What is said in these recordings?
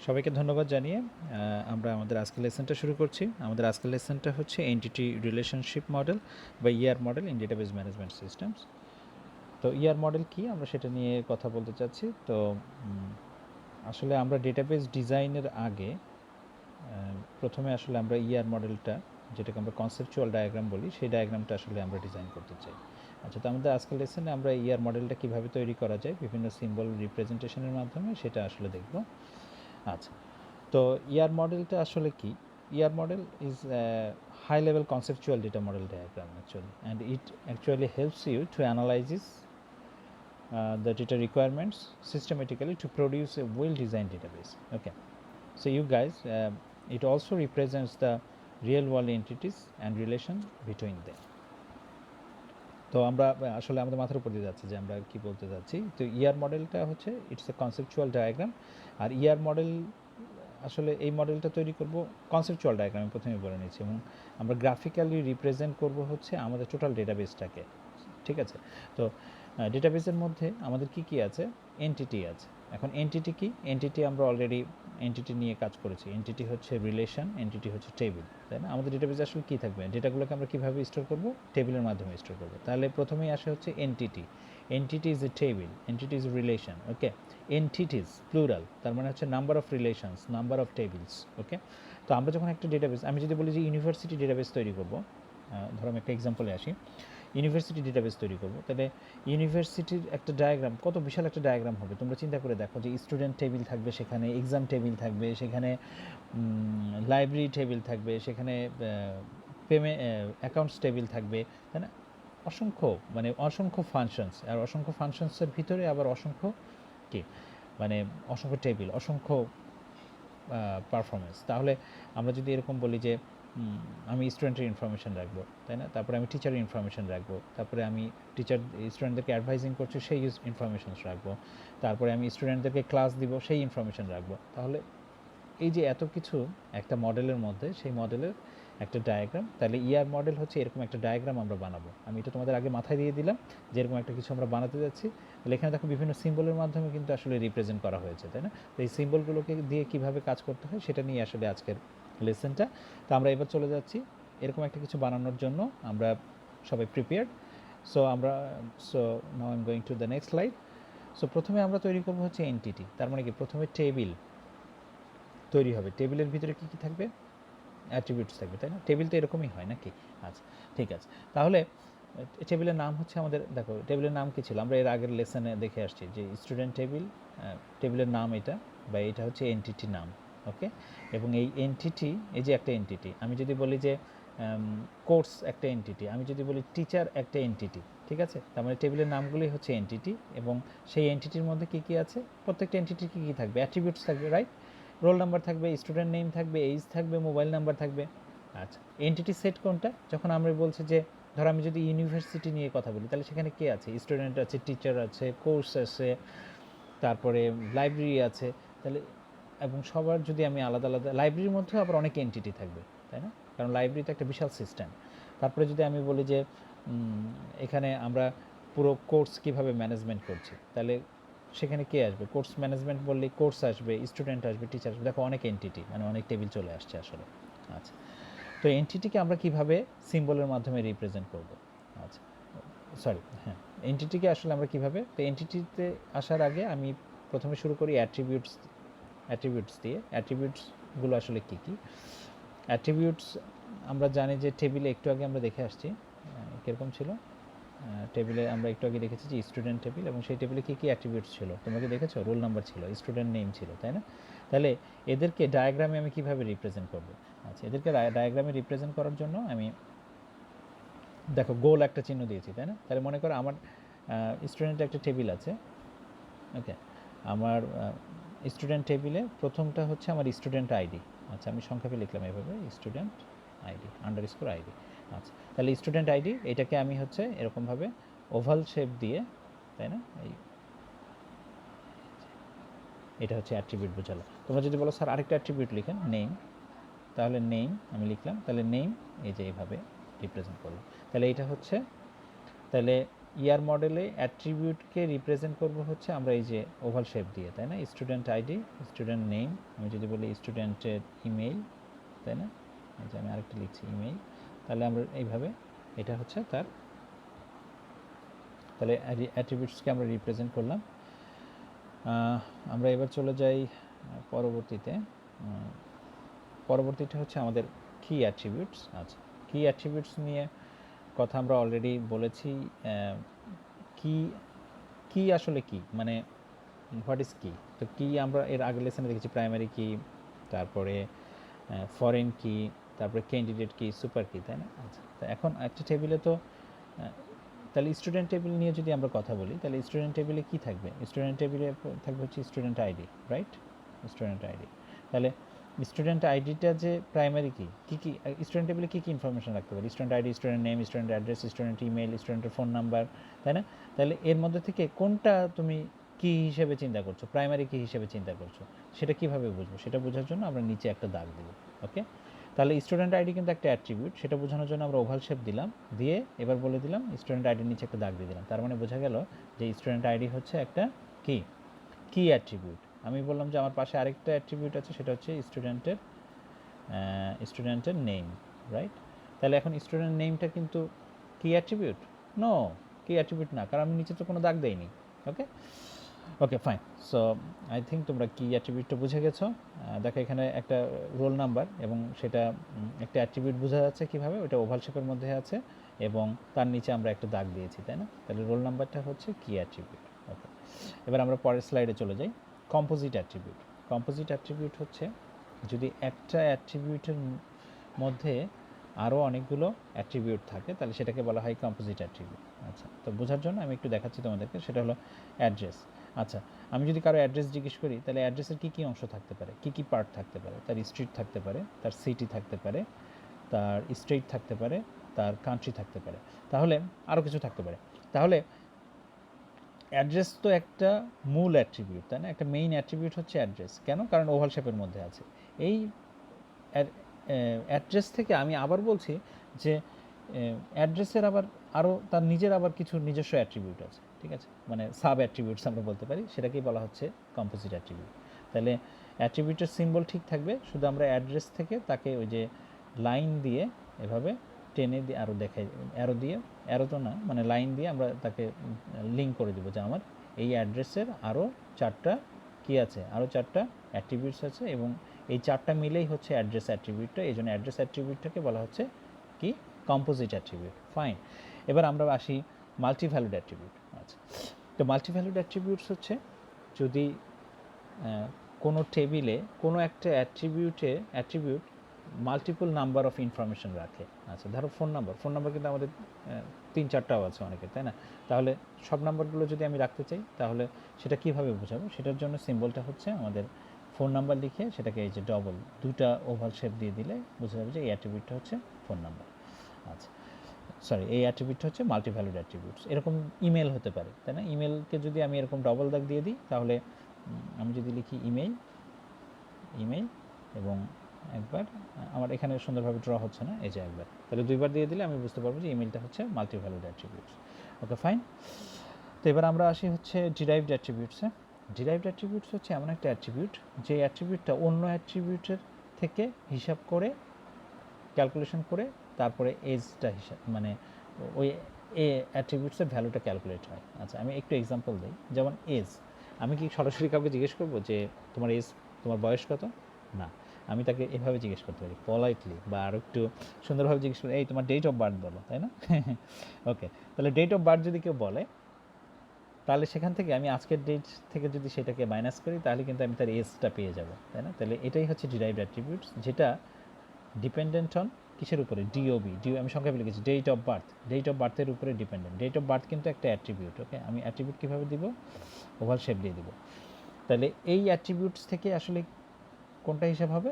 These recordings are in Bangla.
সবাইকে ধন্যবাদ জানিয়ে আমরা আমাদের আজকের লেসনটা শুরু করছি। আমাদের আজকের লেসনটা হচ্ছে এন্টিটি রিলেশনশিপ মডেল বা ER model in database management systems. তো ইআর মডেল কি, আমরা সেটা নিয়ে কথা বলতে চাচ্ছি। তো আসলে আমরা ডেটাবেস ডিজাইনের আগে প্রথমে আসলে আমরা ইআর মডেলটা, যেটাকে আমরা কনসেপচুয়াল ডায়াগ্রাম বলি, সেই ডায়াগ্রামটা আসলে আমরা ডিজাইন করতে চাই। আচ্ছা, তো আমাদের আজকের লেসনে আমরা ইআর মডেলটা কীভাবে তৈরি করা যায় বিভিন্ন সিম্বল রিপ্রেজেন্টেশনের মাধ্যমে সেটা আসলে দেখব। আচ্ছা, তো ইয়ার মডেলটা আসলে কি? ইয়ার model is a high level conceptual data model diagram actually, and it actually helps you to analyze the data requirements systematically to produce a well designed database. Okay, so you guys, it also represents the real world entities and relation between them. তো আমরা আসলে আমাদের মাথার উপর দিয়ে যাচ্ছে যে আমরা কি বলতে যাচ্ছি। তো ইয়ার মডেলটা হচ্ছে ইটস এ কনসেপচুয়াল ডায়াগ্রাম, আর ইয়ার মডেল আসলে এই মডেলটা তৈরি করব কনসেপচুয়াল ডায়াগ্রামে প্রথমে বলে নিচ্ছি, এবং আমরা গ্রাফিক্যালি রিপ্রেজেন্ট করব হচ্ছে আমাদের টোটাল ডেটাবেসটাকে। ঠিক আছে, তো ডেটাবেসের মধ্যে আমাদের কি কি আছে? এন্টিটি আছে। এখন এন্টিটি কি? এন্টিটি আমরা অলরেডি এন্টিটি নিয়ে কাজ করেছি। এন্টিটি হচ্ছে রিলেশন, এন্টিটি হচ্ছে টেবিল, তাই না? আমাদের ডেটাবেসে আসলে কী থাকবে? ডেটাগুলোকে আমরা কীভাবে স্টোর করব? টেবিলের মাধ্যমে স্টোর করব। তাহলে প্রথমেই আসে হচ্ছে entity. Entity is a table, entity is relation. Okay, entities plural, তার মানে হচ্ছে number of relations, number of tables. Okay, তো আমরা যখন একটা ডেটাবেস, আমি যদি বলি যে ইউনিভার্সিটি ডেটাবেস তৈরি করব, ধরো আমি একটা এক্সাম্পলে আসি, ইউনিভার্সিটি ডেটাবেস তৈরি করব, তাহলে ইউনিভার্সিটির একটা ডায়াগ্রাম, কত বিশাল একটা ডায়াগ্রাম হবে তোমরা চিন্তা করে দেখো। যে স্টুডেন্ট টেবিল থাকবে, সেখানে এক্সাম টেবিল থাকবে, সেখানে লাইব্রেরি টেবিল থাকবে, সেখানে অ্যাকাউন্টস টেবিল থাকবে, তাই না? অসংখ্য, মানে অসংখ্য ফাংশনস, আর অসংখ্য ফাংশনসের ভিতরে আবার অসংখ্য কি, মানে অসংখ্য টেবিল, অসংখ্য পারফরমেন্স। তাহলে আমরা যদি এরকম বলি যে আমি স্টুডেন্টের ইনফরমেশান রাখবো, তাই না? তারপরে আমি টিচারের ইনফরমেশান রাখবো, তারপরে আমি টিচার স্টুডেন্টদেরকে অ্যাডভাইজিং করছি, সেই ইনফরমেশানস রাখবো, তারপরে আমি স্টুডেন্টদেরকে ক্লাস দিব, সেই ইনফরমেশান রাখবো। তাহলে এই যে এত কিছু একটা মডেলের মধ্যে, সেই মডেলের একটা ডায়াগ্রাম, তাহলে ইয়ার মডেল হচ্ছে এরকম একটা ডায়াগ্রাম আমরা বানাবো। আমি এটা তোমাদের আগে মাথায় দিয়ে দিলাম যে এরকম একটা কিছু আমরা বানাতে যাচ্ছি। তাহলে এখানে দেখো বিভিন্ন সিম্বলের মাধ্যমে কিন্তু আসলে রিপ্রেজেন্ট করা হয়েছে, তাই না? তো এই সিম্বলগুলোকে দিয়ে কীভাবে কাজ করতে হয় সেটা নিয়ে আসলে আজকের লেসনটা। তো আমরা এবার চলে যাচ্ছি এরকম একটা কিছু বানানোর জন্য। আমরা সবাই prepared. So now I am going to the next slide. So প্রথমে আমরা তৈরি করবো হচ্ছে এন্টিটি, তার মানে কি প্রথমে টেবিল তৈরি হবে। টেবিলের ভিতরে কী কী থাকবে? অ্যাট্রিবিউটস থাকবে, তাই না? টেবিল তো এরকমই হয় নাকি? আচ্ছা, ঠিক আছে। তাহলে টেবিলের নাম হচ্ছে আমাদের, দেখো টেবিলের নাম কী ছিল আমরা এর আগের লেসনে দেখে আসছি যে স্টুডেন্ট টেবিল, টেবিলের নাম এটা, বা এটা হচ্ছে এন্টিটি নাম। ওকে, এবং এই এন্টিটি, এই যে একটা এন্টিটি, আমি যদি বলি যে কোর্স একটা এন্টিটি, আমি যদি বলি টিচার একটা এন্টিটি, ঠিক আছে? তার মানে টেবিলের নামগুলোই হচ্ছে এন্টিটি, এবং সেই এন্টিটির মধ্যে কী কী আছে? প্রত্যেকটা এন্টিটির কী কী থাকবে? অ্যাট্রিবিউটস থাকবে, রাইট? রোল নাম্বার থাকবে, স্টুডেন্ট নেম থাকবে, এজ থাকবে, মোবাইল নাম্বার থাকবে। আচ্ছা, এন্টিটি সেট কোনটা? যখন আমরা বলছি যে ধরো আমি যদি ইউনিভার্সিটি নিয়ে কথা বলি, তাহলে সেখানে কে আছে? স্টুডেন্ট আছে, টিচার আছে, কোর্স আছে, তারপরে লাইব্রেরি আছে। তাহলে এবং সবার যদি আমি আলাদা আলাদা, লাইব্রেরির মধ্যেও আবার অনেক এন্টিটি থাকবে, তাই না? কারণ লাইব্রেরি তো একটা বিশাল সিস্টেম। তারপরে যদি আমি বলি যে এখানে আমরা পুরো কোর্স কীভাবে ম্যানেজমেন্ট করছি, তাহলে সেখানে কে আসবে? কোর্স ম্যানেজমেন্ট বললে কোর্স আসবে, স্টুডেন্ট আসবে, টিচার আসবে। দেখো অনেক এন্টিটি, মানে অনেক টেবিল চলে আসছে আসলে। আচ্ছা, তো এন্টিটিকে আমরা কীভাবে সিম্বলের মাধ্যমে রিপ্রেজেন্ট করব? আচ্ছা, সরি, হ্যাঁ, এন্টিটিকে আসলে আমরা কীভাবে, তো এন্টিটিতে আসার আগে আমি প্রথমে শুরু করি অ্যাট্রিবিউটস দিয়ে। অ্যাট্রিবিউটসগুলো আসলে কী কী? অ্যাট্রিবিউটস আমরা জানি যে টেবিলে একটু আগে আমরা দেখে আসছি কীরকম ছিল। টেবিলে আমরা একটু আগে দেখেছি যে স্টুডেন্ট টেবিল, এবং সেই টেবিলে কী কী অ্যাট্রিবিউটস ছিল তোমরা কি দেখেছো? রোল নাম্বার ছিল, স্টুডেন্ট নেম ছিল, তাই না? তাহলে এদেরকে ডায়াগ্রামে আমি কীভাবে রিপ্রেজেন্ট করব? আচ্ছা, এদেরকে ডায়াগ্রামে রিপ্রেজেন্ট করার জন্য আমি দেখো গোল একটা চিহ্ন দিয়েছি, তাই না? তাহলে মনে করো আমার স্টুডেন্টের একটা টেবিল আছে। ওকে, আমার স্টুডেন্ট টেবিলে প্রথমটা হচ্ছে আমার স্টুডেন্ট আইডি। আচ্ছা, আমি সংক্ষেপে লিখলাম এভাবে, স্টুডেন্ট আইডি আন্ডারস্কোর আইডি। আচ্ছা, তাহলে স্টুডেন্ট আইডি এটাকে আমি হচ্ছে এরকমভাবে ওভাল শেপ দিয়ে, তাই না? এটা হচ্ছে অ্যাট্রিবিউট বোঝালো। তোমরা যদি বলো স্যার আরেকটা অ্যাট্রিবিউট লিখেন, নেম, তাহলে নেম আমি লিখলাম। তাহলে নেম এই যে এইভাবে রিপ্রেজেন্ট করলাম। তাহলে এটা হচ্ছে, তাহলে ইয়ার মডেলে অ্যাট্রিবিউটকে রিপ্রেজেন্ট করব হচ্ছে আমরা এই যে ওভাল শেপ দিয়ে, তাই না? স্টুডেন্ট আইডি, স্টুডেন্ট নেম, আমি যদি বলি স্টুডেন্টের ইমেইল, তাই না? এই যে আমি আরেকটা লিখছি ইমেইল, তাহলে আমরা এইভাবে এটা হচ্ছে তার, তাহলে অ্যাট্রিবিউটসকে আমরা রিপ্রেজেন্ট করলাম। আমরা এবার চলে যাই পরবর্তীটা হচ্ছে আমাদের কি অ্যাট্রিবিউটস। আচ্ছা, কি অ্যাট্রিবিউটস নিয়ে কথা আমরা অলরেডি বলেছি। কি কি আসলে কি, মানে হোয়াট ইজ কি? তো কি আমরা এর আগের লেসনে দেখেছি প্রাইমারি কি, তারপরে ফরেন কি, তারপরে ক্যান্ডিডেট কি, সুপার কি, তাই না? আচ্ছা, তো এখন একটা টেবিলে তো তাহলে স্টুডেন্ট টেবিল নিয়ে যদি আমরা কথা বলি, তাহলে স্টুডেন্ট টেবিলে কি থাকবে? স্টুডেন্ট টেবিলে থাকবে হচ্ছে student ID, right? Student ID. তাহলে স্টুডেন্ট আইডিটা যে প্রাইমারি কি, কী স্টুডেন্ট টেবিলে কী কী ইনফরমেশন রাখতে পারি? Student ID, student name, student address, student email, স্টুডেন্টের ফোন নাম্বার, তাই না? তাহলে এর মধ্যে থেকে কোনটা তুমি কি হিসেবে চিন্তা করছো, প্রাইমারি কি হিসেবে চিন্তা করছো, সেটা কীভাবে বুঝবো? সেটা বোঝার জন্য আমরা নিচে একটা দাগ দেব। ওকে, তাহলে স্টুডেন্ট আইডি কিন্তু একটা অ্যাট্রিবিউট, সেটা বোঝানোর জন্য আমরা ওভাল শেপ দিলাম, দিয়ে এবার বলে দিলাম স্টুডেন্ট আইডির নিচে একটা দাগ দিয়ে দিলাম। তার মানে বোঝা গেল যে স্টুডেন্ট আইডি হচ্ছে একটা কি কি অ্যাট্রিবিউট। আমি বললাম যে আমার পাশে আরেকটা অ্যাট্রিবিউট আছে, সেটা হচ্ছে স্টুডেন্টের নেম, রাইট? তাহলে এখন স্টুডেন্ট নেমটা কিন্তু কি অ্যাট্রিবিউট? নো, কি অ্যাট্রিবিউট না, কারণ আমি নিচে তো কোনো দাগ দেইনি। Okay okay fine. So I think তোমরা কি অ্যাট্রিবিউটটা বুঝে গেছো। দেখো এখানে একটা রোল নাম্বার, এবং সেটা একটা অ্যাট্রিবিউট বোঝা যাচ্ছে কীভাবে, ওটা ওভাল শেপের মধ্যে আছে এবং তার নিচে আমরা একটা দাগ দিয়েছি, তাই না? তাহলে রোল নাম্বারটা হচ্ছে কি অ্যাট্রিবিউট। ওকে, এবার আমরা পরের স্লাইডে চলে যাই। Composite attribute. কম্পোজিট অ্যাট্রিবিউট হচ্ছে যদি একটা অ্যাট্রিবিউটের মধ্যে আরও অনেকগুলো অ্যাট্রিবিউট থাকে, তাহলে সেটাকে বলা হয় কম্পোজিট অ্যাট্রিবিউট। আচ্ছা, তো বোঝার জন্য আমি একটু দেখাচ্ছি তোমাদেরকে, সেটা হলো অ্যাড্রেস। আচ্ছা, আমি যদি কারো অ্যাড্রেস জিজ্ঞেস করি, তাহলে অ্যাড্রেসের কী কী অংশ থাকতে পারে, কী কী পার্ট থাকতে পারে? তার স্ট্রিট থাকতে পারে, তার সিটি থাকতে পারে, তার স্টেট থাকতে পারে, তার কান্ট্রি থাকতে পারে, তাহলে আরও কিছু থাকতে পারে। তাহলে অ্যাড্রেস তো একটা মূল অ্যাট্রিবিউট, তাই না? একটা মেইন অ্যাট্রিবিউট হচ্ছে অ্যাড্রেস। কেন? কারণ ওভাল শেপের মধ্যে আছে। এই অ্যাড্রেস থেকে আমি আবার বলছি যে অ্যাড্রেসের আবার আরও তার নিজের আবার কিছু নিজস্ব অ্যাট্রিবিউট আছে, ঠিক আছে? মানে সাব অ্যাট্রিবিউটস আমরা বলতে পারি, সেটাকেই বলা হচ্ছে কম্পোজিট অ্যাট্রিবিউট। তাহলে অ্যাট্রিবিউটের সিম্বল ঠিক থাকবে, শুধু আমরা অ্যাড্রেস থেকে তাকে ওই যে লাইন দিয়ে এভাবে টেনে দিয়ে আরও দেখাই, অ্যারো দিয়ে, অ্যারো তো না, মানে লাইন দিয়ে আমরা তাকে লিঙ্ক করে দেবো যে আমার এই অ্যাড্রেসের আরও চারটা কী আছে, আরও চারটা অ্যাট্রিবিউটস আছে, এবং এই চারটা মিলেই হচ্ছে অ্যাড্রেস অ্যাট্রিবিউটটা। এই জন্য অ্যাড্রেস অ্যাট্রিবিউটটাকে বলা হচ্ছে কি কম্পোজিট অ্যাট্রিবিউট। ফাইন, এবার আমরা আসি মাল্টি ভ্যালুড অ্যাট্রিবিউট। আচ্ছা, তো মাল্টি ভ্যালুড অ্যাট্রিবিউটস হচ্ছে যদি কোনো টেবিলে কোনো একটা attribute multiple number of information রাখে। আচ্ছা, ধরো ফোন নাম্বার কিন্তু আমাদের 3-4টাও আছে অনেকের, তাই না? তাহলে সব নাম্বারগুলো যদি আমি রাখতে চাই, তাহলে সেটা কীভাবে বোঝাবো? সেটার জন্য সিম্বলটা হচ্ছে আমাদের ফোন নাম্বার লিখে সেটাকে এই যে ডবল দুইটা ওভাল শেপ দিয়ে দিলে বোঝা যাবে যে এই অ্যাট্রিবিউটটা হচ্ছে ফোন নাম্বার। আচ্ছা, সরি, এই অ্যাট্রিবিউটটা হচ্ছে মাল্টি ভ্যালুড অ্যাট্রিবিউটস। এরকম ইমেল হতে পারে, তাই না? ইমেলকে যদি আমি এরকম ডবল দাগ দিয়ে দিই, তাহলে আমি যদি লিখি ইমেইল এবং একবার, আমার এখানে সুন্দরভাবে ড্র হচ্ছে না, এই যে একবার, তাহলে দুইবার দিয়ে দিলে আমি বুঝতে পারবো যে ইমেলটা হচ্ছে multi valued attributes. Okay fine. তো এবার আমরা আসি হচ্ছে ডিরাইভড অ্যাট্রিবিউটসে। ডিরাইভড অ্যাট্রিবিউটস হচ্ছে এমন একটা অ্যাট্রিবিউট যে অ্যাট্রিবিউটটা অন্য অ্যাট্রিবিউটের থেকে হিসাব করে, ক্যালকুলেশন করে, তারপরে এজটা হিসাব, মানে ওই অ্যাট্রিবিউটসের ভ্যালুটা ক্যালকুলেট হয়। আচ্ছা, আমি একটু এক্সাম্পল দিই। যেমন এজ, আমি কি সরাসরি কাউকে জিজ্ঞেস করবো যে তোমার বয়স কত? না, আমি তাকে এভাবে জিজ্ঞেস করতে পারি পলাইটলি, বা আরও একটু সুন্দরভাবে জিজ্ঞেস করি, এই তোমার ডেট অফ বার্থ বলো, তাই না? ওকে, তাহলে ডেট অফ বার্থ যদি কেউ বলে, তাহলে সেখান থেকে আমি আজকের ডেট থেকে যদি সেটাকে মাইনাস করি, তাহলে কিন্তু আমি তার এজটা পেয়ে যাব, তাই না? তাহলে এটাই হচ্ছে ডিরাইভড অ্যাট্রিবিউটস, যেটা ডিপেন্ডেন্ট অন কিসের উপরে? ডিওবি, আমি সংক্ষেপে লিখেছি ডেট অফ বার্থের উপরে ডিপেন্ডেন্ট। ডেট অফ বার্থ কিন্তু একটা অ্যাট্রিবিউট। ওকে, আমি অ্যাট্রিবিউট কীভাবে দিব? ওভাল শেপ দিয়ে দিব। তাহলে এই অ্যাট্রিবিউটস থেকে আসলে কোনটা হিসাব হবে?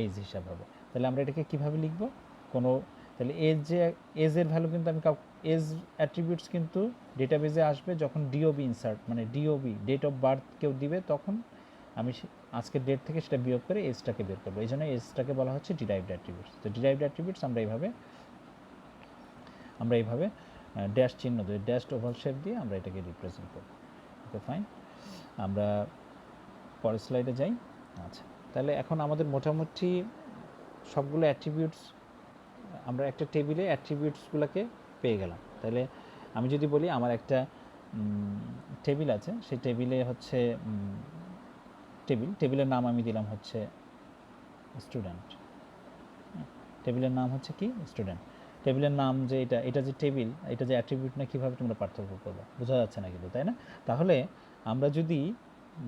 এজ হিসাব হবে। তাহলে আমরা এটাকে কীভাবে লিখব? তাহলে এজের ভ্যালু কিন্তু আমি এজ অ্যাট্রিবিউটস কিন্তু ডেটাবেজে আসবে যখন ডিওবি ইনসার্ট, মানে ডিওবি ডেট অফ বার্থ কেউ দিবে, তখন আমি আজকের ডেট থেকে সেটা বিয়োগ করে এজটাকে বের করবো। এই জন্য এজটাকে বলা হচ্ছে ডিরাইভড অ্যাট্রিবিউটস। তো ডিরাইভড অ্যাট্রিবিউটস আমরা এইভাবে ড্যাশ চিহ্ন দিয়ে ড্যাশড ওভাল শেপ দিয়ে আমরা এটাকে রিপ্রেজেন্ট করি। ওকে ফাইন, আমরা পরের স্লাইডে যাই। আচ্ছা, তাহলে এখন আমাদের মোটামুটি সবগুলো অ্যাট্রিবিউটস আমরা একটা টেবিলে অ্যাট্রিবিউটসগুলোকে পেয়ে গেলাম। তাহলে আমি যদি বলি আমার একটা টেবিল আছে, সেই টেবিলে হচ্ছে টেবিলের নাম আমি দিলাম হচ্ছে স্টুডেন্ট। টেবিলের নাম হচ্ছে কি? স্টুডেন্ট। টেবিলের নাম যে এটা যে টেবিল, এটা যে অ্যাট্রিবিউট না, কীভাবে তোমরা পার্থক্য করবে? বোঝা যাচ্ছে না কিন্তু, তাই না? তাহলে আমরা যদি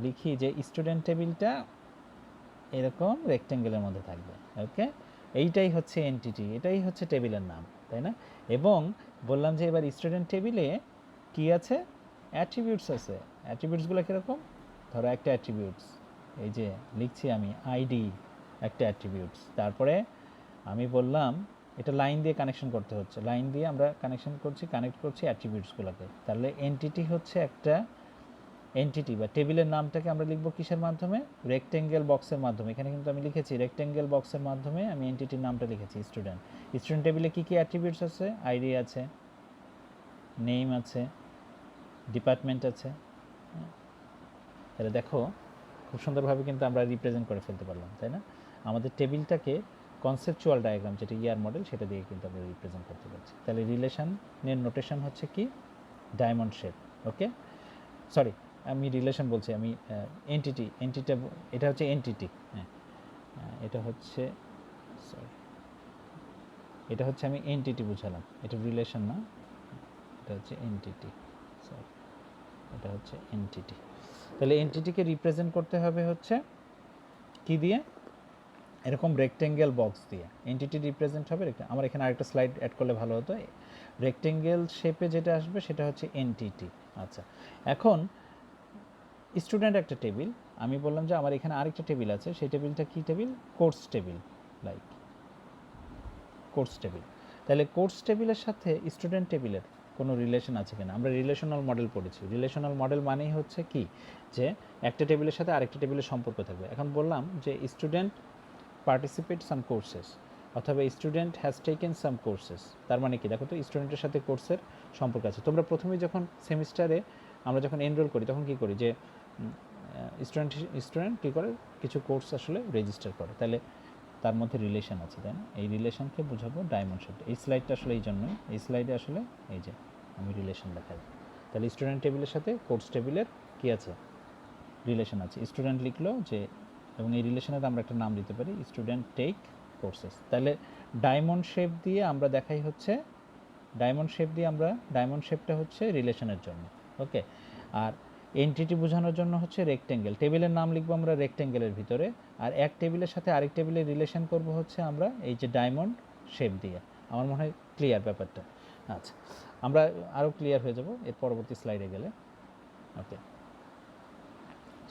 লিখি যে স্টুডেন্ট টেবিলটা এরকম রেক্টেঙ্গেলের মধ্যে থাকবে, ওকে, এইটাই হচ্ছে এন্টিটি, এটাই হচ্ছে টেবিলের নাম, তাই না? এবং বললাম যে এবার স্টুডেন্ট টেবিলে কি আছে? অ্যাট্রিবিউটস আছে। অ্যাট্রিবিউটসগুলো কীরকম? ধরো একটা অ্যাট্রিবিউটস, এই যে লিখছি আমি আইডি, একটা অ্যাট্রিবিউটস। তারপরে আমি বললাম এটা লাইন দিয়ে কানেকশন করতে হচ্ছে, লাইন দিয়ে আমরা কানেক্ট করছি অ্যাট্রিবিউটসগুলোকে। তাহলে এন্টিটি হচ্ছে একটা এন্টিটি বা টেবিলের নামটাকে আমরা লিখব কিসের মাধ্যমে? রেক্টেঙ্গেল বক্সের মাধ্যমে। এখানে কিন্তু আমি লিখেছি রেক্টেঙ্গেল বক্সের মাধ্যমে আমি এন্টিটির নামটা লিখেছি স্টুডেন্ট। স্টুডেন্ট টেবিলে কী কী অ্যাট্রিবিউটস আছে? আইডি আছে, নেম আছে, ডিপার্টমেন্ট আছে। তাহলে দেখো খুব সুন্দরভাবে কিন্তু আমরা রিপ্রেজেন্ট করে ফেলতে পারলাম, তাই না? আমাদের টেবিলটাকে কনসেপচুয়াল ডায়াগ্রাম, যেটা ইয়ার মডেল, সেটা দিয়ে কিন্তু আমরা রিপ্রেজেন্ট করতে পারছি। তাহলে রিলেশনের নোটেশন হচ্ছে কি? Diamond shape. ওকে, সরি, আমি রিলেশন বলছি, আমি এন্টিটা, এটা হচ্ছে এন্টিটি। হ্যাঁ, এটা হচ্ছে, সরি, এটা হচ্ছে আমি এন্টিটি বুঝালাম, এটা রিলেশন না, এটা হচ্ছে এন্টিটি। সরি, এটা হচ্ছে এন্টিটি। তাহলে এন্টিটিকে রিপ্রেজেন্ট করতে হবে হচ্ছে কি দিয়ে? এরকম রেক্টেঙ্গেল বক্স দিয়ে এন্টিটি রিপ্রেজেন্ট হবে। আমার এখানে আরেকটা স্লাইড অ্যাড করলে ভালো হতো। রেক্টেঙ্গেল শেপে যেটা আসবে সেটা হচ্ছে এন্টিটি। আচ্ছা, এখন স্টুডেন্ট একটা টেবিল, আমি বললাম যে আমার এখানে আরেকটা টেবিল আছে, সেই টেবিলটা কি table? Course table, like course table. তাহলে কোর্স টেবিলের সাথে স্টুডেন্ট টেবিলের কোনো রিলেশন আছে কিনা? আমরা রিলেশনাল মডেল পড়েছি। রিলেশনাল মডেল মানেই হচ্ছে কি, যে একটা টেবিলের সাথে আরেকটা টেবিলের সম্পর্ক থাকবে। এখন বললাম যে স্টুডেন্ট পার্টিসিপেট সাম কোর্সেস, অথবা student has taken some courses. তার মানে কি? দেখো তো, স্টুডেন্টের সাথে কোর্সের সম্পর্ক আছে। তোমরা প্রথমেই যখন সেমিস্টারে আমরা যখন এনরোল করি তখন কী করি? যে স্টুডেন্ট কী করে? কিছু কোর্স আসলে রেজিস্টার করে, তাহলে তার মধ্যে রিলেশন আছে, তাই না? এই রিলেশনকে বোঝাবো ডায়মন্ড শেপ। এই স্লাইডটা আসলে এই জন্যই, এই স্লাইডে আসলে এই যে আমি রিলেশন দেখাই। তাহলে স্টুডেন্ট টেবিলের সাথে কোর্স টেবিলের কী আছে? রিলেশন আছে। স্টুডেন্ট লিখলো যে, এবং এই রিলেশনের আমরা একটা নাম দিতে পারি, স্টুডেন্ট টেক কোর্সেস। তাহলে ডায়মন্ড শেপ দিয়ে আমরা দেখাই হচ্ছে, ডায়মন্ড শেপটা হচ্ছে রিলেশনের জন্য, ওকে। আর এন্টিটি বোঝানোর জন্য হচ্ছে রেক্টেঙ্গেল। টেবিলের নাম লিখবো আমরা রেক্টেঙ্গেলের ভিতরে, আর এক টেবিলের সাথে আরেক টেবিলের রিলেশন করব হচ্ছে আমরা এই যে ডায়মন্ড শেপ দিয়ে। আমার মনে হয় ক্লিয়ার ব্যাপারটা। আচ্ছা, আমরা আরও ক্লিয়ার হয়ে যাব এর পরবর্তী স্লাইডে গেলে, ওকে।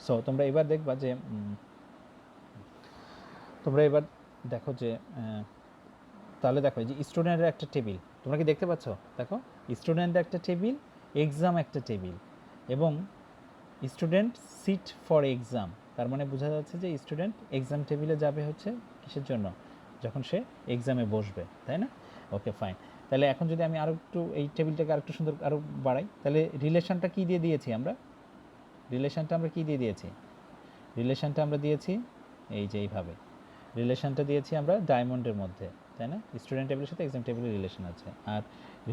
সো তোমরা এবার দেখবা যে দেখো যে তাহলে দেখো এই যে স্টুডেন্টের একটা টেবিল, তোমরা কি দেখতে পাচ্ছ? দেখো, স্টুডেন্টের একটা টেবিল, এক্সাম একটা টেবিল, এবং স্টুডেন্ট সিট ফর এক্সাম। তার মানে বোঝা যাচ্ছে যে স্টুডেন্ট এক্সাম টেবিলে যাবে হচ্ছে কিসের জন্য? যখন সে এক্সামে বসবে, তাই না? Okay fine. তাহলে এখন যদি আমি আরও একটু এই টেবিলটাকে আরেকটু সুন্দর আরও বাড়াই, তাহলে রিলেশনটা কী দিয়ে দিয়েছি আমরা? রিলেশনটা আমরা দিয়েছি এই যে এইভাবে রিলেশনটা দিয়েছি আমরা ডায়মন্ডের মধ্যে, তাই না? স্টুডেন্ট টেবিলের সাথে এক্সাম টেবিলের রিলেশন আছে। আর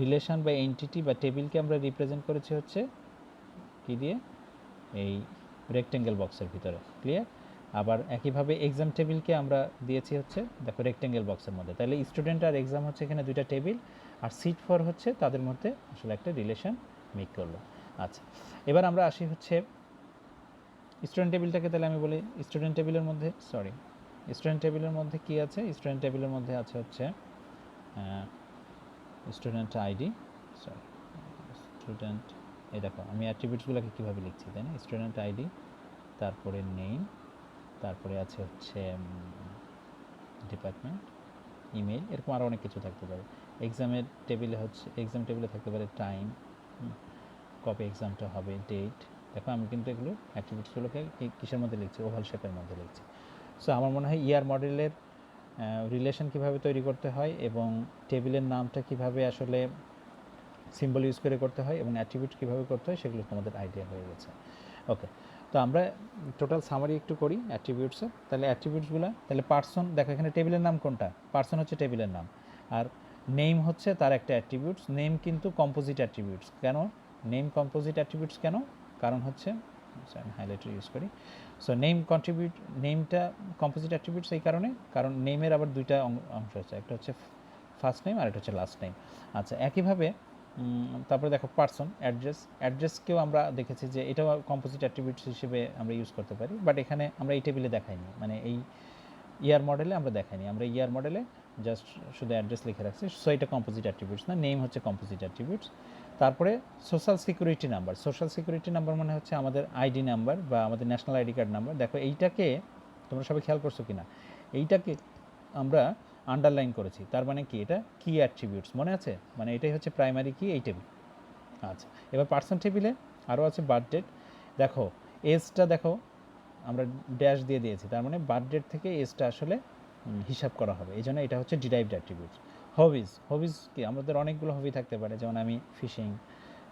রিলেশন বা এন্টিটি বা টেবিলকে আমরা রিপ্রেজেন্ট করেছি হচ্ছে কি দিয়ে? এই রেক্টেঙ্গেল বক্সের ভিতরে, ক্লিয়ার? আবার একইভাবে এক্সাম টেবিলকে আমরা দিয়েছি হচ্ছে দেখো রেক্টেঙ্গেল বক্সের মধ্যে। তাহলে স্টুডেন্ট আর এক্সাম হচ্ছে এখানে দুইটা টেবিল, আর সিট ফর হচ্ছে তাদের মধ্যে আসলে একটা রিলেশন মেক করলো। আচ্ছা, এবার আমরা আসি হচ্ছে স্টুডেন্ট টেবিলটাকে। তাহলে আমি বলি স্টুডেন্ট টেবিলের মধ্যে কি আছে? স্টুডেন্ট টেবিলের মধ্যে আছে হচ্ছে স্টুডেন্ট আইডি, স্টুডেন্ট, এই দেখো আমি অ্যাট্রিবিউটসগুলোকে কীভাবে লিখছি, তাই না? স্টুডেন্ট আইডি, তারপরে নেম, তারপরে আছে হচ্ছে ডিপার্টমেন্ট, ইমেল, এরকম আরও অনেক কিছু থাকতে পারে। এক্সাম টেবিলে থাকতে পারে টাইম, কবে এক্সামটা হবে, ডেট। দেখো আমি কিন্তু এগুলো অ্যাট্রিবিউটসগুলোকে কিসের মধ্যে লিখছি? ওভাল শেপের মধ্যে লিখছি। সো আমার মনে হয় ইয়ার মডেলের রিলেশন কিভাবে তৈরি করতে হয় এবং টেবিলের নামটা কিভাবে আসলে সিম্বল ইউজ করে করতে হয় এবং অ্যাট্রিবিউট কীভাবে করতে হয় সেগুলো তোমাদের আইডিয়া হয়ে গেছে। ওকে, তো আমরা টোটাল সামারি একটু করি অ্যাট্রিবিউটসের। তাহলে অ্যাট্রিবিউটসগুলো, তাহলে পার্সন, দেখো এখানে টেবিলের নাম কোনটা, পার্সন হচ্ছে টেবিলের নাম, আর নেম হচ্ছে তার একটা অ্যাট্রিবিউটস। নেম কিন্তু কম্পোজিট অ্যাট্রিবিউটস। কেন নেম কম্পোজিট অ্যাট্রিবিউটস কেন? কারণ হচ্ছে, আমি হাইলাইটার ইউজ করি। সো নেমটা কম্পোজিট অ্যাট্রিবিউটস এই কারণে, কারণ নেমের আবার দুইটা অংশ আছে, একটা হচ্ছে ফার্স্ট নেম আর একটা হচ্ছে লাস্ট নেম। আচ্ছা, একইভাবে তারপরে দেখো পার্সন, অ্যাড্রেসকেও আমরা দেখেছি যে এটাও কম্পোজিট অ্যাট্রিবিউটস হিসেবে আমরা ইউজ করতে পারি, বাট এখানে আমরা এই টেবিলে দেখাইনি, মানে এই ইয়ার মডেলে আমরা দেখাইনি। আমরা ইয়ার মডেলে জাস্ট শুধু অ্যাড্রেস লিখে রাখছি, সো এটা কম্পোজিট অ্যাট্রিবিউটস না, নেম হচ্ছে কম্পোজিট অ্যাট্রিবিউটস। তারপরে social security number, social security number মানে হচ্ছে আমাদের আইডি নাম্বার বা আমাদের ন্যাশনাল আইডি কার্ড নাম্বার। দেখো এইটাকে তোমরা সবাই খেয়াল করছো কি না, এইটাকে আমরা আন্ডারলাইন করেছি, তার মানে কি এটা কি অ্যাট্রিবিউটস, মনে আছে? মানে এটাই হচ্ছে প্রাইমারি কি এই টেবিল। আচ্ছা, এবার পার্সন টেবিলে আরও আছে বার্থ ডেট। দেখো এজটা দেখো আমরা ড্যাশ দিয়ে দিয়েছি, তার মানে বার্থ ডেট থেকে এজটা আসলে হিসাব করা হবে, এই জন্য এটা হচ্ছে ডিরাইভড অ্যাট্রিবিউটস। হবিজ কি, আমাদের অনেকগুলো হবি থাকতে পারে, যেমন আমি ফিশিং,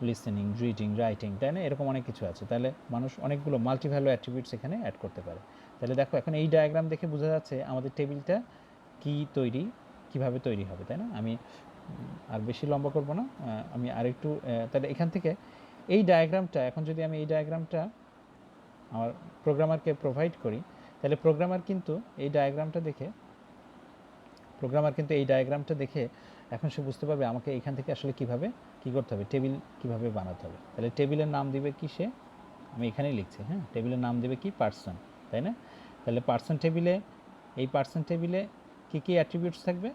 লিসেনিং, রিডিং, রাইটিং, তাই না, এরকম অনেক কিছু আছে। তাহলে মানুষ অনেকগুলো মাল্টিভ্যালু অ্যাট্রিবিউটস এখানে অ্যাড করতে পারে। তাহলে দেখো এখন এই ডায়াগ্রাম দেখে বোঝা যাচ্ছে আমাদের টেবিলটা কীভাবে তৈরি হবে, তাই না? আমি আর বেশি লম্বা করব না, আমি আরেকটু, তাহলে এখান থেকে এই ডায়াগ্রামটা, এখন যদি আমি এই ডায়াগ্রামটা আমার প্রোগ্রামারকে প্রোভাইড করি, তাহলে প্রোগ্রামার কিন্তু এই ডায়াগ্রামটা দেখে এখন সে বুঝতে পারবে আমাকে এখান থেকে আসলে কীভাবে কী করতে হবে, টেবিল কীভাবে বানাতে হবে। তাহলে টেবিলের নাম দিবে কি সে, আমি এখানেই লিখছি, হ্যাঁ, টেবিলের নাম দেবে কি, পার্সন, তাই না? তাহলে পার্সন টেবিলে, এই পার্সন টেবিলে কী কী অ্যাট্রিবিউটস থাকবে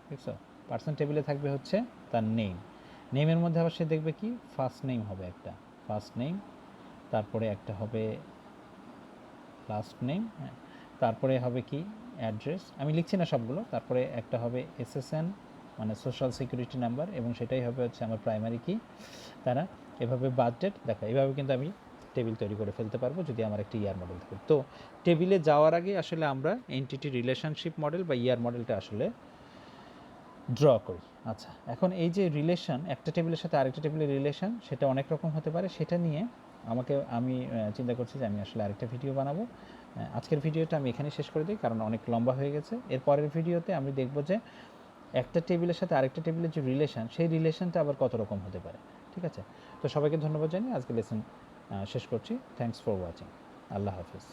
দেখছো? পার্সন টেবিলে থাকবে হচ্ছে তার নেমের মধ্যে আবার সে দেখবে কি, ফার্স্ট নেম হবে একটা, ফার্স্ট নেম, তারপরে একটা হবে লাস্ট নেম, হ্যাঁ, তারপরে হবে কি অ্যাড্রেস, আমি লিখছি না সবগুলো, তারপরে একটা হবে এসএসএন মানে সোশ্যাল সিকিউরিটি নাম্বার, এবং সেটাই হবে হচ্ছে আমার প্রাইমারি কি, তারা এভাবে বার্থ ডেট। দেখো এইভাবে কিন্তু আমি টেবিল তৈরি করে ফেলতে পারবো যদি আমার একটা ইয়ার মডেল থাকে। তো টেবিলে যাওয়ার আগে আসলে আমরা এন্টিটি রিলেশনশিপ মডেল বা ইয়ার মডেলটা আসলে ড্র করি। আচ্ছা, এখন এই যে রিলেশন, একটা টেবিলের সাথে আরেকটা টেবিলের রিলেশন, সেটা অনেক রকম হতে পারে, সেটা নিয়ে আমি চিন্তা করছি যে আমি আসলে আরেকটা ভিডিও বানাবো। আজকের ভিডিওটা আমি এখানেই শেষ করে দিই, কারণ অনেক লম্বা হয়ে গেছে। এর পরের ভিডিওতে আমি দেখব যে একটা টেবিলের সাথে আরেকটা টেবিলের যে রিলেশন, সেই রিলেশনটা আবার কত রকম হতে পারে। ঠিক আছে, তো সবাইকে ধন্যবাদ জানিয়ে আজকে লেসন শেষ করছি। Thanks for watching. Allah Hafiz.